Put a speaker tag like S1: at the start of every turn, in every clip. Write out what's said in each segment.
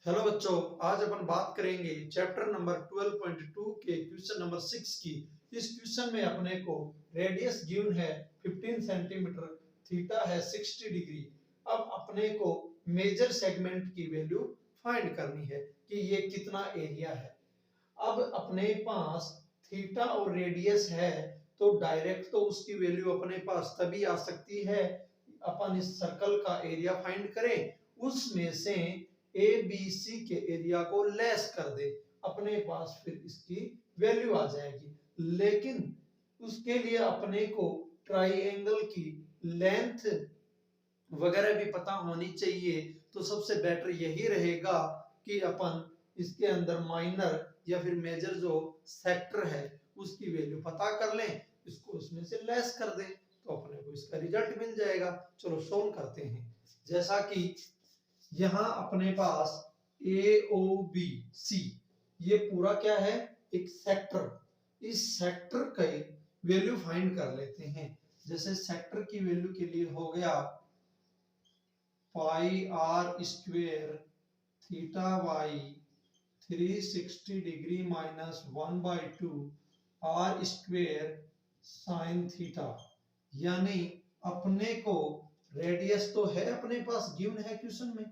S1: Hello बच्चों, आज अपन बात करेंगे चैप्टर नंबर 12.2 के क्वेश्चन नंबर 6 की। इस क्वेश्चन में अपने को रेडियस गिवन है 15 सेंटीमीटर, थीटा है 60 डिग्री। अब अपने को मेजर सेगमेंट की वैल्यू फाइंड करनी है कि ये कितना एरिया है। अब अपने पास थीटा और रेडियस है तो डायरेक्ट तो उसकी वैल्यू अपने पास तभी आ सकती है अपन इस सर्कल का एरिया फाइंड करें, उसमें से ए बी सी के एरिया को लेस कर दे, अपने पास फिर इसकी वैल्यू आ जाएगी। लेकिन उसके लिए अपने को ट्राइएंगल की लेंथ वगैरह भी पता होनी चाहिए। तो सबसे बेटर यही रहेगा कि अपन इसके अंदर माइनर या फिर मेजर जो सेक्टर है उसकी वैल्यू पता कर लें, इसको उसमें से लेस कर दें तो अपने को इसका रिजल्ट मिल जाएगा। चलो सोल्व करते हैं। जैसा कि यहाँ अपने पास ए ओ बी सी ये पूरा क्या है, एक सेक्टर। इस सेक्टर का वैल्यू फाइंड कर लेते हैं। जैसे सेक्टर की वैल्यू के लिए हो गया pi R square theta by 360 degree minus 1/2 R square sine theta. यानी अपने को रेडियस तो है अपने पास गिवन है क्वेश्चन में,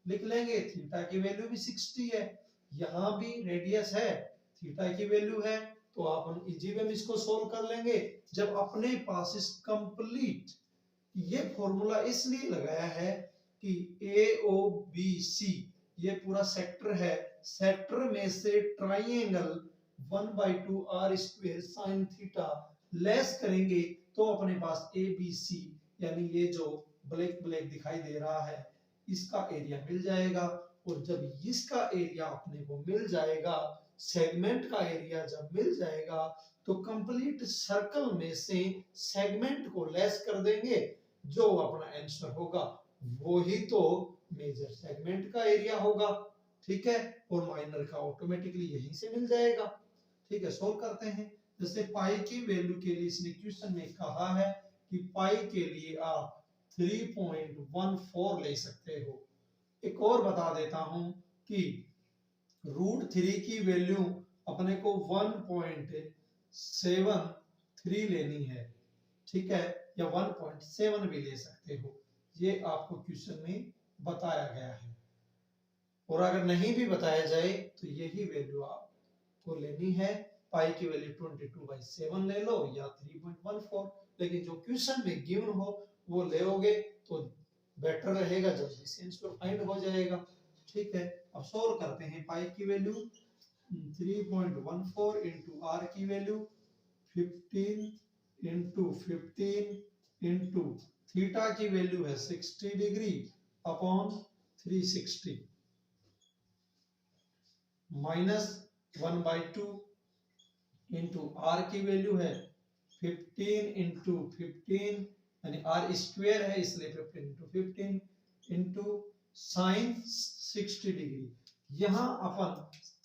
S1: लिख लेंगे थीटा की वैल्यू भी 60 है, यहां भी रेडियस है, थीटा की वैल्यू है, तो अपन इजी वे में इसको सोल्व कर लेंगे। जब अपने पास इस कंप्लीट ये फॉर्मूला इसलिए लगाया है कि ए ओ बी सी ये पूरा सेक्टर है, सेक्टर में से triangle 1/2 r square sine theta less करेंगे तो अपने पास ए बी सी यानी ये जो ब्लैक ब्लैक दिखाई दे रहा है इसका एरिया मिल जाएगा। और जब इसका एरिया अपने को मिल जाएगा, सेगमेंट का एरिया जब मिल जाएगा तो कंप्लीट सर्कल में से सेगमेंट को लेस कर देंगे, जो अपना आंसर होगा वो ही तो मेजर सेगमेंट का एरिया होगा। ठीक है, और माइनर का ऑटोमेटिकली यहीं से मिल जाएगा। ठीक है, सोल्व करते हैं। जैसे पाई की वैल्यू के लिए इसने क्वेश्चन में कहा है कि पाई के लिए आप 3.14 ले सकते हो। एक और बता देता हूं कि √3 की वैल्यू अपने को 1.73 लेनी है। ठीक है, या 1.7 भी ले सकते हो, ये आपको क्वेश्चन में बताया गया है। और अगर नहीं भी बताया जाए तो यही वैल्यू आपको लेनी है। पाई की वैल्यू 22/7 ले लो या 3.14, लेकिन जो क्वेश्चन में गिवन हो वो लेओगे तो बेटर रहेगा, जल्दी से आंसर फाइंड हो जाएगा। ठीक है, अब सोल्व करते हैं। पाई की वैल्यू 3.14 इंटू आर की वैल्यू 15 इंटू 15 इंटू थीटा की वैल्यू है 60 degree upon 360 minus 1/2 into r की वैल्यू है 15 इंटू 15 यानी आर स्क्वायर है इसलिए 15 इंटू 15 इंटू साइन 60 डिग्री। यहां अपन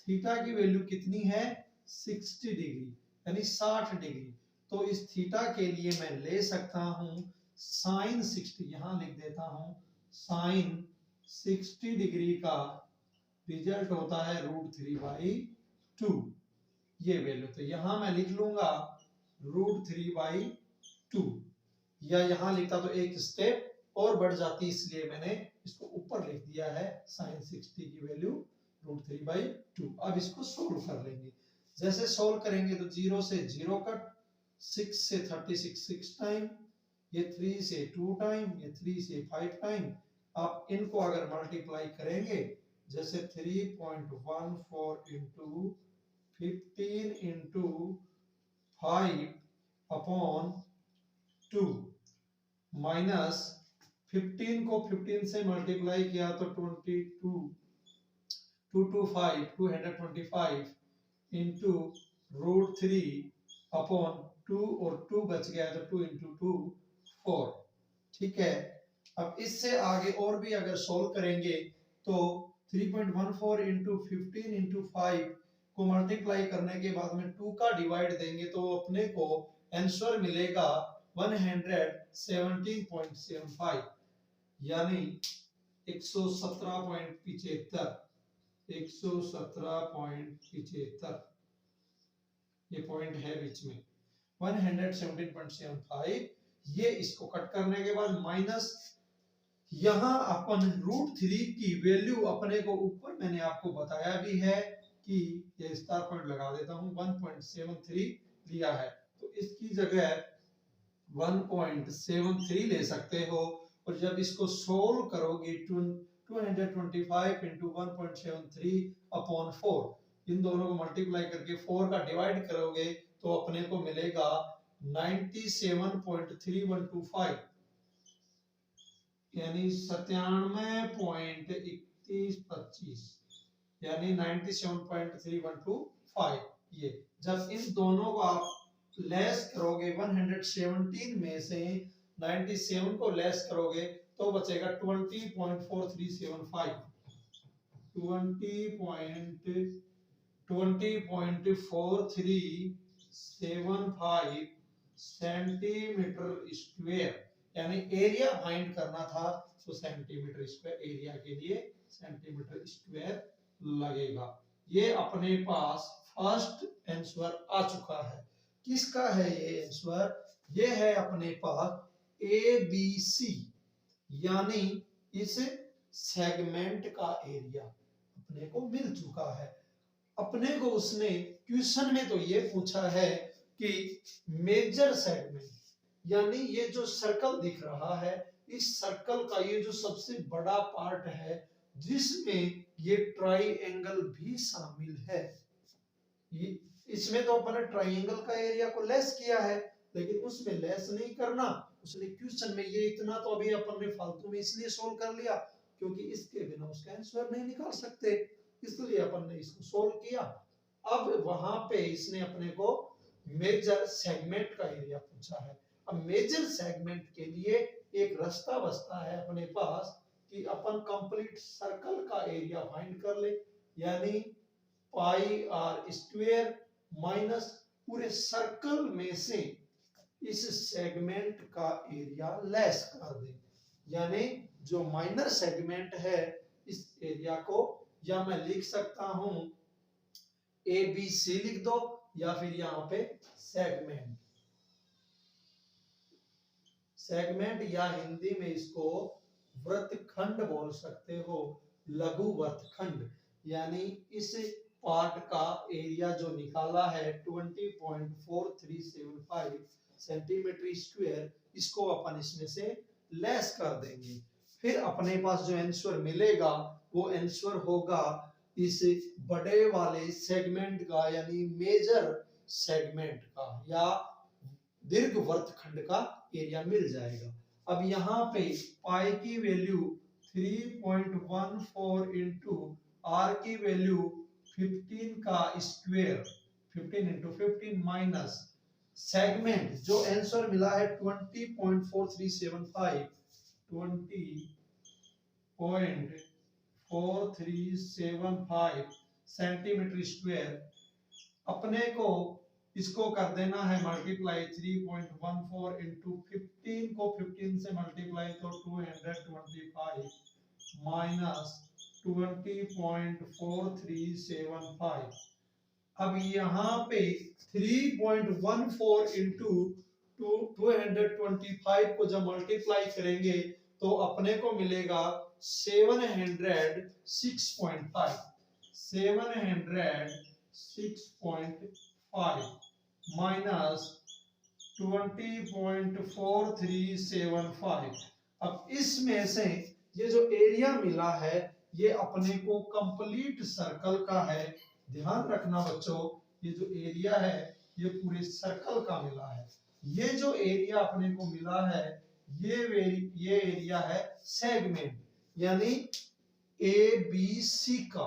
S1: थीटा की वैल्यू कितनी है, 60 डिग्री यानी 60 डिग्री। तो इस थीटा के लिए मैं ले सकता हूं साइन 60, यहां लिख देता हूं साइन 60 डिग्री का रिजल्ट होता है √3/2 ये वैल्यू। तो यहां मैं लिख लूंगा √3/2, या यहां लिखता तो एक स्टेप और बढ़ जाती, इसलिए मैंने इसको ऊपर लिख दिया है साइन 60 की वैल्यू √3/2। अब इसको सोल्व कर लेंगे। जैसे सोल्व करेंगे तो 0 से 0 कट, 6 से 36 6 टाइम, ये 3 से 2 टाइम, ये 3 से 5 टाइम। आप इनको अगर मल्टीप्लाई करेंगे, जैसे 3.14 इंटू 15 इंटू 5 अपॉन 2 माइनस 15 को 15 से मल्टीप्लाई किया तो 22 225 225 इंटू √3 अपॉन 2 और 2 बच गया तो 2 इंटू 2 4। ठीक है, अब इससे आगे और भी अगर सोल्व करेंगे तो 3.14 इंटू 15 इंटू 5 को मल्टीप्लाई करने के बाद में 2 का डिवाइड देंगे तो अपने को आंसर मिलेगा 117.75 यानी 117.75। 117.75 ये पॉइंट है बीच में 117.75। ये इसको कट करने के बाद माइनस यहां अपन √3 की वैल्यू अपने को ऊपर मैंने आपको बताया भी है कि ये स्टार पॉइंट लगा देता हूं 1.73 लिया है तो इसकी जगह 1.73 ले सकते हो और जब इसको सोल्व करोगे 225 इंटू 1.73 अपॉन 4 इन दोनों को मल्टीप्लाई करके 4 का डिवाइड करोगे तो अपने को मिलेगा 97.3125 यानी 97.3125 यानी 97.3125। ये जब इन दोनों को आप लेस करोगे 117 में से 97 को लेस करोगे तो बचेगा 20.4375 20.4375 सेंटीमीटर स्क्वायर यानी एरिया फाइंड करना था तो सेंटीमीटर स्क्वायर एरिया के लिए सेंटीमीटर स्क्वायर लगेगा। ये अपने पास फर्स्ट आंसर आ चुका है। किसका है ये आंसर? ये है अपने पास ABC यानी इस सेगमेंट का एरिया अपने को मिल चुका है। अपने को उसने क्वेश्चन में तो ये पूछा है कि मेजर सेगमेंट यानी ये जो सर्कल दिख रहा है इस सर्कल का ये जो सबसे बड़ा पार्ट है जिसमें ये ट्राइएंगल भी शामिल है। इसमें तो अपन ने ट्राइएंगल का एरिया को लेस किया है लेकिन उसमें लेस नहीं करना उसने क्वेश्चन में ये इतना तो अभी अपन ने फालतू में इसलिए सोल्व कर लिया क्योंकि इसके बिना उसका आंसर नहीं निकाल सकते इसलिए अपन ने इसको सोल्व किया। अब वहां पे इसने अपने को मेजर सेगमेंट का एरिया पूछा है। अब मेजर सेगमेंट के लिए एक रास्ता बचता है अपने पास कि अपन कंप्लीट सर्कल का एरिया फाइंड कर ले यानी पाई आर स्क्वायर माइनस पूरे सर्कल में से इस सेगमेंट का एरिया लेस कर दे यानी जो माइनर सेगमेंट है इस एरिया को या मैं लिख सकता हूं ABC लिख दो या फिर यहां पे सेगमेंट या हिंदी में इसको वृत्तखंड बोल सकते हो लघु वृत्तखंड यानी इस पार्ट का एरिया जो निकाला है 20.4375 सेंटीमीटर स्क्वायर इसको अपन इसमें से लेस कर देंगे फिर अपने पास जो आंसर मिलेगा वो आंसर होगा इस बड़े वाले सेगमेंट का यानी मेजर सेगमेंट का या दीर्घ वृत्तखंड का एरिया मिल जाएगा। अब यहाँ पे पाई की वैल्यू 3.14 इंटू आर की वैल्यू 15 का स्क्वायर 15 इंटू 15 माइनस सेगमेंट जो आंसर मिला है 20.4375 20.4375 सेंटीमीटर स्क्वायर अपने को इसको कर देना है मल्टीप्लाई 3.14 इंटू 15 को 15 से मल्टीप्लाई तो 225 माइनस 20.4375। अब यहाँ पे 3.14 इंटू 225 को जब मल्टीप्लाई करेंगे तो अपने को मिलेगा 706.5 माइनस 20.4375। अब इसमें से ये जो एरिया मिला है ये अपने को कंप्लीट सर्कल का है। ध्यान रखना बच्चों ये जो एरिया है ये पूरे सर्कल का मिला है। ये जो एरिया अपने को मिला है ये एरिया है सेगमेंट यानी ABC का।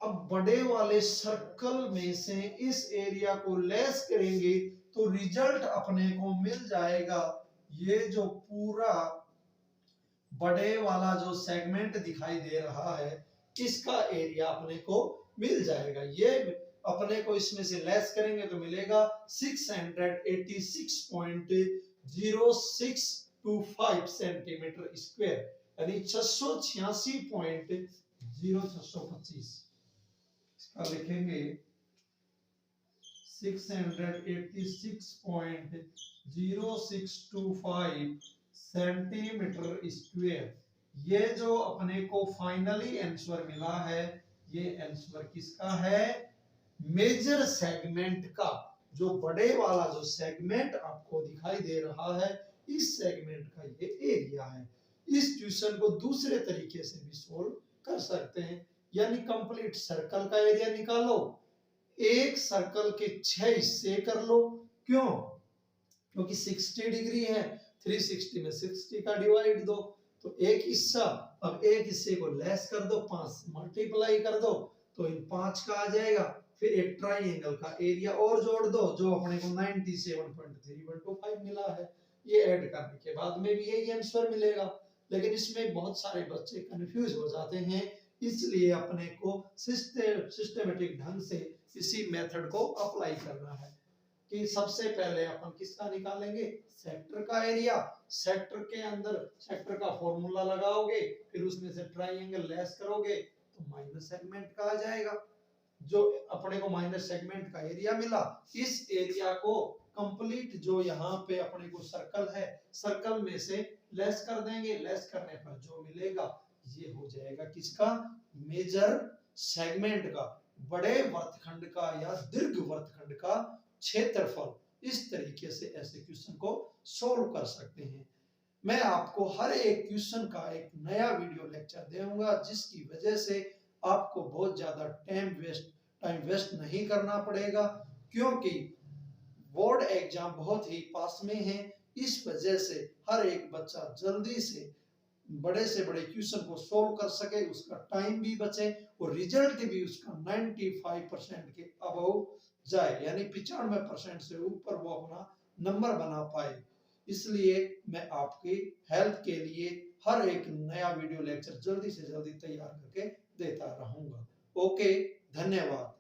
S1: अब बड़े वाले सर्कल में से इस एरिया को लेस करेंगे तो रिजल्ट अपने को मिल जाएगा ये जो पूरा बड़े वाला जो सेगमेंट दिखाई दे रहा है इसका एरिया अपने को मिल जाएगा। ये अपने को इसमें से लेस करेंगे तो मिलेगा 686.0625 सेंटीमीटर स्क्वायर यानी 686 0625 इसका लिखेंगे 686.0625 सेंटीमीटर स्क्वायर। ये जो अपने को फाइनली आंसर मिला है, ये आंसर किसका है? मेजर सेगमेंट का। जो बड़े वाला जो सेगमेंट आपको दिखाई दे रहा है, इस सेगमेंट का ये एरिया है। इस क्वेश्चन को दूसरे तरीके से भी सोल्व कर सकते हैं, यानी कंप्लीट सर्कल का एरिया निकालो। एक सर्कल के 6 हिस्से कर लो। क्यों? क्योंकि 60 डिग्री है, 360 में 60 का डिवाइड दो, तो एक हिस्सा। अब एक हिस्से को लेस कर दो, 5 मल्टीप्लाई कर दो, तो इन 5 का आ जाएगा। फिर एक ट्राइंगल का एरिया और जोड़ दो, जो अपने को 97.3125 मिला है। ये ऐड करने के बाद में भी यही आंसर मिलेगा। लेकिन इसमें बहुत सारे बच्चे कंफ्यूज हो जाते हैं, इसलिए अपने को सिस्टमेटिक ढंग से इसी मेथड को अप्लाई करना है कि सबसे पहले अपन किसका निकालेंगे? सेक्टर का एरिया। सेक्टर के अंदर सेक्टर का फॉर्मूला लगाओगे, फिर उसमें से ट्राइंगल लेस करोगे तो माइनस सेगमेंट का आ जाएगा। जो अपने को माइनस सेगमेंट का एरिया मिला, इस एरिया को कंप्लीट जो यहाँ पे अपने को सर्कल है, सर्कल में से लेस कर देंगे। लेस करने पर जो मिलेगा ये हो जाएगा किसका? मेजर सेगमेंट का, बड़े वर्तखंड का या दीर्घ वर्तखंड का क्षेत्रफल। इस तरीके से ऐसे क्वेश्चन को सोल्व कर सकते हैं। मैं आपको हर एक क्वेश्चन का एक नया वीडियो लेक्चर दूंगा, जिसकी वजह से आपको बहुत ज्यादा टाइम वेस्ट नहीं करना पड़ेगा, क्योंकि बोर्ड एग्जाम बहुत ही पास में है। इस वजह से हर एक बच्चा जल्दी से बड़े क्वेश्चन को सोल्व कर सके, उसका टाइम भी बचे और रिजल्ट भी उसका 95% के अबव जाए, यानी 95% से ऊपर वो अपना नंबर बना पाए। इसलिए मैं आपकी हेल्प के लिए हर एक नया वीडियो लेक्चर जल्दी से जल्दी तैयार करके देता रहूंगा। ओके, धन्यवाद।